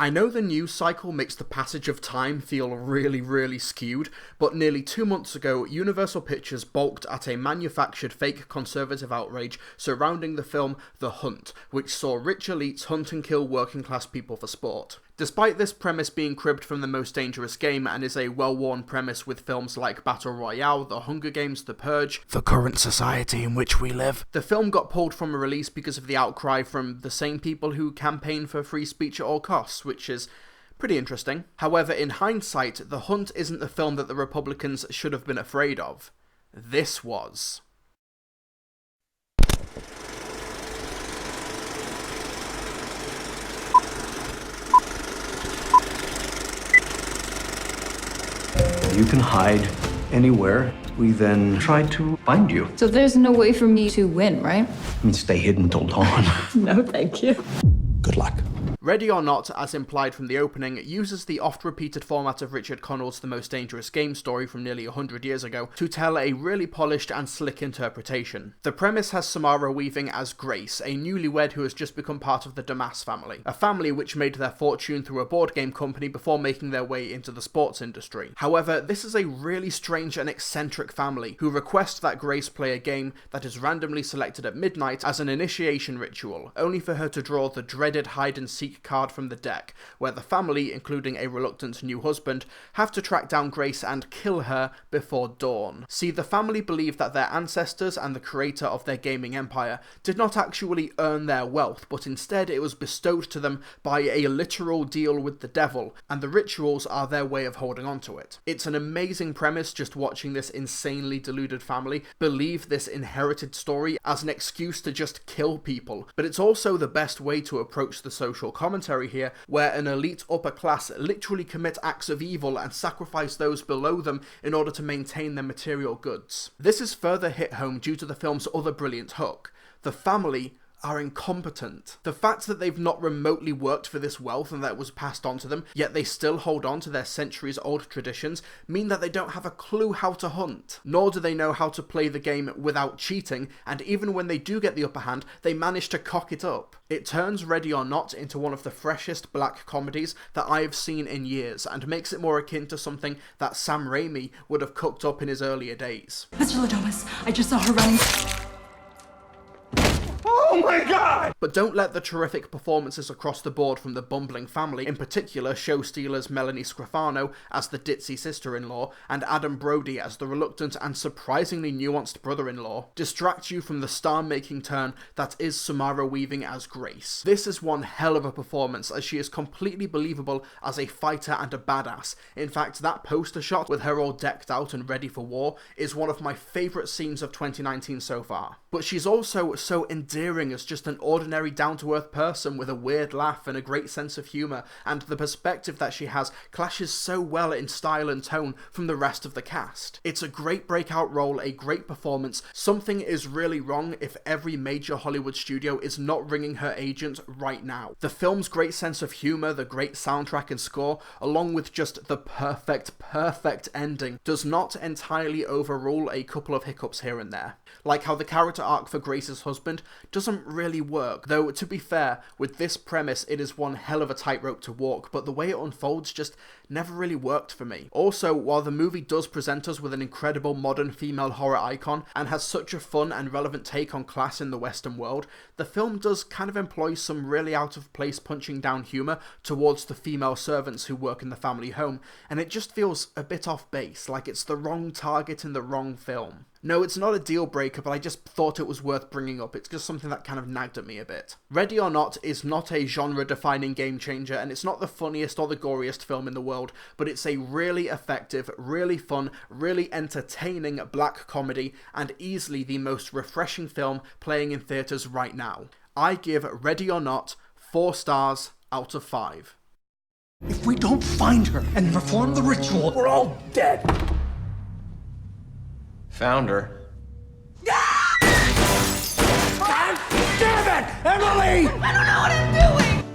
I know the news cycle makes the passage of time feel really skewed, but nearly 2 months ago, Universal Pictures balked at a manufactured fake conservative outrage surrounding the film The Hunt, which saw rich elites hunt and kill working class people for sport. Despite this premise being cribbed from The Most Dangerous Game and is a well-worn premise with films like Battle Royale, The Hunger Games, The Purge, the current society in which we live, the film got pulled from a release because of the outcry from the same people who campaign for free speech at all costs, which is pretty interesting. However, in hindsight, The Hunt isn't the film that the Republicans should have been afraid of. This was. You can hide anywhere. We then try to find you. So there's no way for me to win, right? And stay hidden till dawn. No, thank you. Good luck. Ready or Not, as implied from the opening, uses the oft-repeated format of Richard Connell's The Most Dangerous Game story from nearly 100 years ago to tell a really polished and slick interpretation. The premise has Samara Weaving as Grace, a newlywed who has just become part of the Damas family, a family which made their fortune through a board game company before making their way into the sports industry. However, this is a really strange and eccentric family who request that Grace play a game that is randomly selected at midnight as an initiation ritual, only for her to draw the dreaded hide-and-seek card from the deck, where the family, including a reluctant new husband, have to track down Grace and kill her before dawn. See, the family believe that their ancestors and the creator of their gaming empire did not actually earn their wealth, but instead it was bestowed to them by a literal deal with the devil, and the rituals are their way of holding on to it. It's an amazing premise just watching this insanely deluded family believe this inherited story as an excuse to just kill people, but it's also the best way to approach the social commentary here, where an elite upper class literally commit acts of evil and sacrifice those below them in order to maintain their material goods. This is further hit home due to the film's other brilliant hook. The family are incompetent. The fact that they've not remotely worked for this wealth and that it was passed on to them, yet they still hold on to their centuries-old traditions, mean that they don't have a clue how to hunt, nor do they know how to play the game without cheating, and even when they do get the upper hand, they manage to cock it up. It turns Ready or Not into one of the freshest black comedies that I have seen in years, and makes it more akin to something that Sam Raimi would have cooked up in his earlier days. Mr. Ladomas, I just saw her running. Oh my god! But don't let the terrific performances across the board from the bumbling family, in particular show stealers Melanie Scrofano as the ditzy sister-in-law and Adam Brody as the reluctant and surprisingly nuanced brother-in-law, distract you from the star-making turn that is Samara Weaving as Grace. This is one hell of a performance, as she is completely believable as a fighter and a badass. In fact, that poster shot with her all decked out and ready for war is one of my favourite scenes of 2019 so far. But she's also so endearing as just an ordinary down-to-earth person with a weird laugh and a great sense of humour, and the perspective that she has clashes so well in style and tone from the rest of the cast. It's a great breakout role, a great performance. Something is really wrong if every major Hollywood studio is not ringing her agent right now. The film's great sense of humour, the great soundtrack and score, along with just the perfect ending, does not entirely overrule a couple of hiccups here and there. Like how the character arc for Grace's husband doesn't really work, though to be fair, with this premise it is one hell of a tightrope to walk, but the way it unfolds just never really worked for me. Also, while the movie does present us with an incredible modern female horror icon and has such a fun and relevant take on class in the Western world, the film does kind of employ some really out of place punching down humour towards the female servants who work in the family home, and it just feels a bit off base, like it's the wrong target in the wrong film. No, it's not a deal breaker, but I just thought it was worth bringing up. It's just something that kind of nagged at me a bit. Ready or Not is not a genre-defining game changer, and it's not the funniest or the goriest film in the world, but it's a really effective, really fun, really entertaining black comedy, and easily the most refreshing film playing in theatres right now. I give Ready or Not 4 stars out of 5. If we don't find her and perform the ritual, we're all dead. Found her. God damn it! Emily! I don't know what I'm doing!